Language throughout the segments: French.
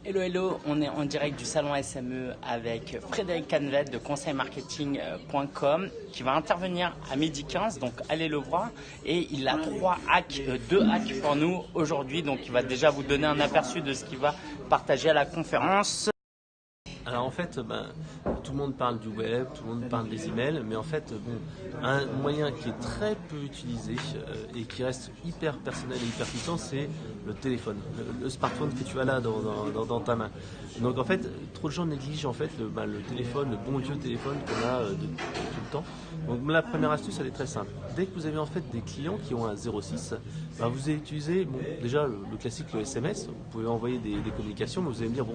Hello, hello, on est en direct du salon SME avec Frédéric Canvet de conseilmarketing.com qui va intervenir à 12h15, donc allez le voir. Et il a deux hacks pour nous aujourd'hui, donc il va déjà vous donner un aperçu de ce qu'il va partager à la conférence. Alors en fait, tout le monde parle du web, tout le monde parle des emails, mais en fait, un moyen qui est très peu utilisé et qui reste hyper personnel et hyper puissant, c'est le téléphone, le smartphone que tu as là dans ta main. Donc en fait, trop de gens négligent en fait le téléphone, le bon vieux téléphone qu'on a tout le temps. Donc la première astuce, elle est très simple. Dès que vous avez en fait des clients qui ont un 06, vous allez utiliser déjà le classique, le SMS. Vous pouvez envoyer des communications, mais vous allez me dire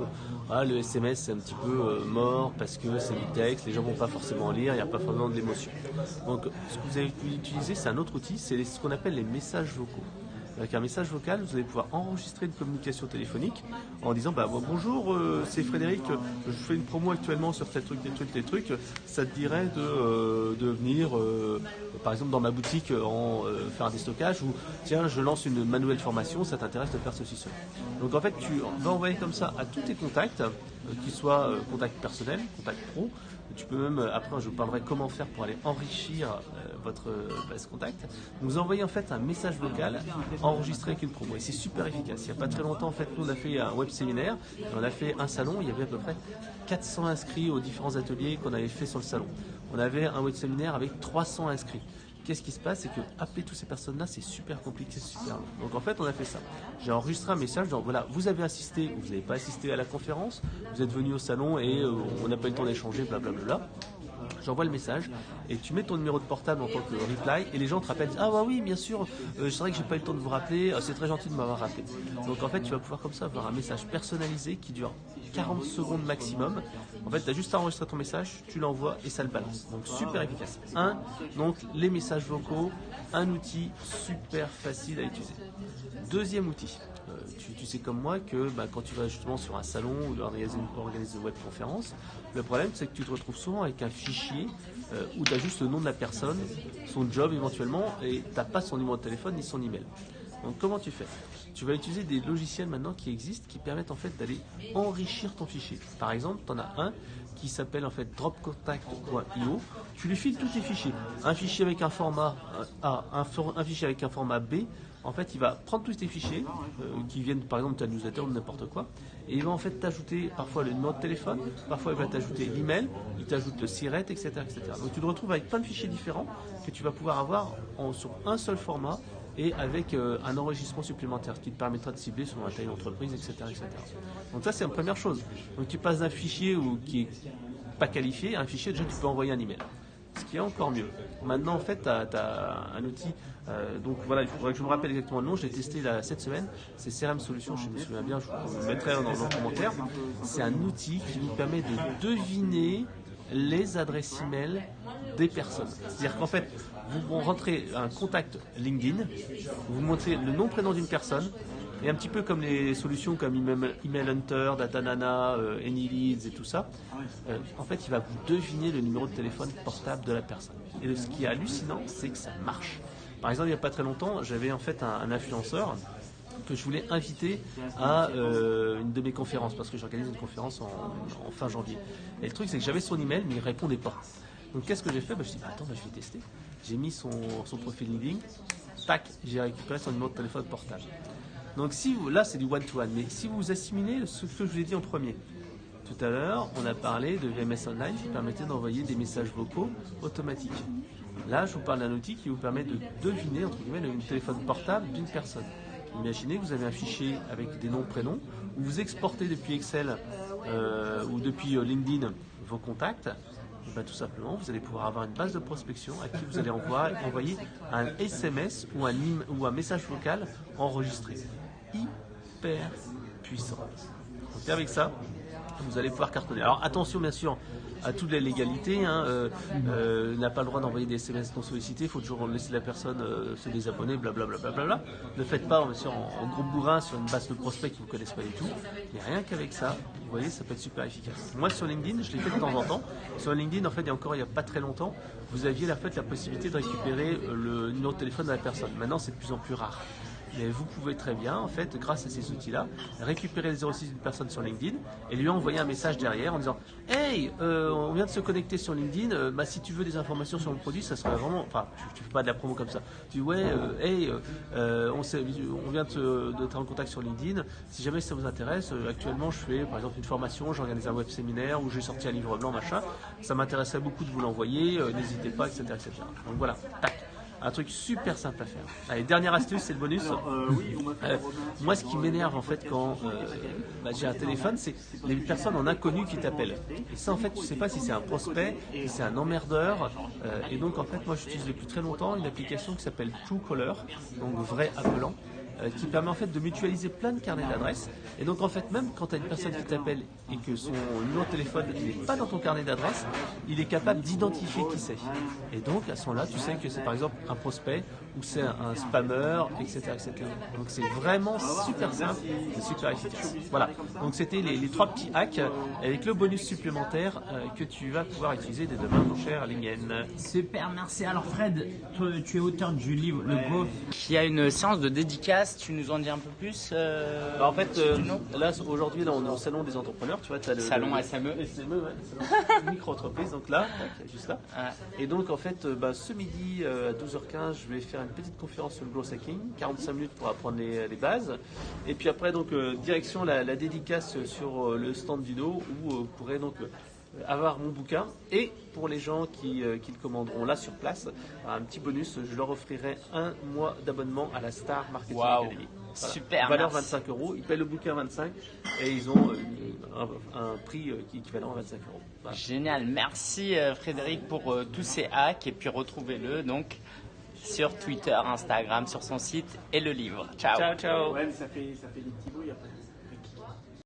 le SMS c'est un petit peu mort parce que c'est du texte, les gens vont pas forcément lire, il n'y a pas vraiment de l'émotion. Donc ce que vous allez utiliser, c'est un autre outil, c'est ce qu'on appelle les messages vocaux. Avec un message vocal, vous allez pouvoir enregistrer une communication téléphonique en disant bonjour, c'est Frédéric, je fais une promo actuellement sur tel truc, ça te dirait de venir par exemple dans ma boutique faire un déstockage ou tiens je lance une manuelle formation, ça t'intéresse de faire ceci cela. Donc en fait tu vas envoyer comme ça à tous tes contacts, qu'ils soient contacts personnels, contacts pro. Tu peux même, après je vous parlerai comment faire pour aller enrichir votre base contact. Vous envoyez en fait un message vocal enregistré avec une promo et c'est super efficace. Il n'y a pas très longtemps en fait nous on a fait un web séminaire, on a fait un salon, il y avait à peu près 400 inscrits aux différents ateliers qu'on avait fait sur le salon. On avait un web séminaire avec 300 inscrits. Qu'est-ce qui se passe, c'est que appeler toutes ces personnes-là, c'est super compliqué, c'est super long. Donc en fait, on a fait ça. J'ai enregistré un message, donc voilà, vous avez assisté ou vous n'avez pas assisté à la conférence, vous êtes venu au salon et on n'a pas eu le temps d'échanger, blablabla. J'envoie le message et tu mets ton numéro de portable en tant que reply et les gens te rappellent, oui bien sûr, c'est vrai que j'ai pas eu le temps de vous rappeler, c'est très gentil de m'avoir rappelé. Donc en fait tu vas pouvoir comme ça avoir un message personnalisé qui dure 40 secondes maximum. En fait tu as juste à enregistrer ton message, tu l'envoies et ça le balance. Donc super efficace. Donc les messages vocaux, un outil super facile à utiliser. Deuxième outil. Tu sais comme moi que quand tu vas justement sur un salon ou organiser une webconférence, le problème c'est que tu te retrouves souvent avec un fichier où tu as juste le nom de la personne, son job éventuellement, et tu n'as pas son numéro de téléphone ni son email. Donc comment tu fais? Tu vas utiliser des logiciels maintenant qui existent qui permettent en fait d'aller enrichir ton fichier. Par exemple, tu en as un qui s'appelle en fait dropcontact.io. Tu lui files tous tes fichiers. Un fichier avec un format A, un fichier avec un format B. En fait, il va prendre tous tes fichiers qui viennent par exemple de ta newsletter ou de n'importe quoi, et il va en fait t'ajouter parfois le numéro de téléphone, parfois il va t'ajouter l'email, il t'ajoute le SIRET, etc., etc. Donc tu te retrouves avec plein de fichiers différents que tu vas pouvoir avoir sur un seul format et avec un enregistrement supplémentaire, ce qui te permettra de cibler selon la taille d'entreprise, etc., etc. Donc ça c'est une première chose. Donc tu passes d'un fichier qui est pas qualifié à un fichier déjà tu peux envoyer un email. Ce qui est encore mieux. Maintenant, en fait, tu as un outil. Donc voilà, il faudrait que je me rappelle exactement le nom. Je l'ai testé cette semaine. C'est CRM Solutions, je me souviens bien. Je vous le mettrai dans le commentaire. C'est un outil qui vous permet de deviner les adresses email des personnes. C'est-à-dire qu'en fait, vous rentrez un contact LinkedIn, vous montrez le nom prénom d'une personne. Et un petit peu comme les solutions comme Email Hunter, Datanana, AnyLeads et tout ça, en fait, il va vous deviner le numéro de téléphone portable de la personne. Et ce qui est hallucinant, c'est que ça marche. Par exemple, il n'y a pas très longtemps, j'avais en fait un influenceur que je voulais inviter à une de mes conférences, parce que j'organise une conférence en fin janvier. Et le truc, c'est que j'avais son email, mais il ne répondait pas. Donc qu'est-ce que j'ai fait? Je me suis dit, attends, je vais tester. J'ai mis son profil LinkedIn, tac, j'ai récupéré son numéro de téléphone portable. Donc là c'est du one-to-one, mais si vous assimilez ce que je vous ai dit en premier, tout à l'heure on a parlé de VMS Online qui permettait d'envoyer des messages vocaux automatiques. Là je vous parle d'un outil qui vous permet de deviner entre guillemets le téléphone portable d'une personne. Imaginez que vous avez un fichier avec des noms, prénoms, où vous exportez depuis Excel ou depuis LinkedIn vos contacts. Et tout simplement, vous allez pouvoir avoir une base de prospection à qui vous allez envoyer un SMS ou un message vocal enregistré. Hyper puissant. Donc avec ça, vous allez pouvoir cartonner. Alors attention bien sûr à toutes les légalités, n'a pas le droit d'envoyer des SMS non sollicités, il faut toujours laisser la personne se désabonner, blablabla. Ne faites pas bien sûr en gros bourrin sur une base de prospects qui ne vous connaissent pas du tout, mais rien qu'avec ça, vous voyez, ça peut être super efficace. Moi sur LinkedIn, je l'ai fait de temps en temps. Sur LinkedIn, en fait, il n'y a pas très longtemps, vous aviez la possibilité de récupérer le numéro de téléphone de la personne. Maintenant, c'est de plus en plus rare. mais vous pouvez très bien, en fait, grâce à ces outils-là, récupérer le 06 d'une personne sur LinkedIn et lui envoyer un message derrière en disant « Hey, on vient de se connecter sur LinkedIn, si tu veux des informations sur le produit, ça serait vraiment… » Enfin, tu fais pas de la promo comme ça. Tu dis « Ouais, on vient d'être en contact sur LinkedIn. Si jamais ça vous intéresse, actuellement, je fais par exemple une formation, j'organise un web séminaire où j'ai sorti un livre blanc, machin. Ça m'intéresserait beaucoup de vous l'envoyer, n'hésitez pas, etc., etc. » Donc voilà, tac. Un truc super simple à faire. Allez, dernière astuce, c'est le bonus. Moi, ce qui m'énerve en fait quand j'ai un téléphone, c'est les personnes en inconnu qui t'appellent. Et ça, en fait, tu sais pas si c'est un prospect, si c'est un emmerdeur. Et donc, en fait, moi, j'utilise depuis très longtemps une application qui s'appelle Truecaller, donc vrai appelant, qui permet en fait de mutualiser plein de carnets d'adresses. Et donc en fait, même quand tu as une personne qui t'appelle et que son numéro de téléphone n'est pas dans ton carnet d'adresses, il est capable d'identifier qui c'est. Et donc à ce moment-là, tu sais que c'est par exemple un prospect ou c'est un spammer, etc., etc. Donc c'est vraiment super simple et super efficace. Voilà, donc c'était les 3 petits hacks avec le bonus supplémentaire que tu vas pouvoir utiliser dès demain, mon cher Lingen. Super, merci. Alors Fred, toi, tu es auteur du livre Le Go, qui a une séance de dédicace. Tu nous en dis un peu plus En fait, là aujourd'hui, on est au salon des entrepreneurs. Tu vois, tu as le salon SME. SME, ouais, salon micro-entreprise. Donc là, juste là. Ouais. Et donc en fait, ce midi à 12h15, je vais faire une petite conférence sur le growth hacking, 45 minutes pour apprendre les bases. Et puis après, donc direction la dédicace sur le stand d'Uno où vous pourrez donc avoir mon bouquin, et pour les gens qui le commanderont là sur place, un petit bonus, je leur offrirai 1 mois d'abonnement à la Star Marketing Academy. Voilà. Super, valeur merci. 25 €, ils paient le bouquin 25 et ils ont un prix qui est équivalent à 25 €. Voilà. Génial, merci Frédéric pour tous ces hacks, et puis retrouvez-le donc sur Twitter, Instagram, sur son site et le livre. Ciao. Ciao, ciao. Ouais, mais ça fait des petits bruits après.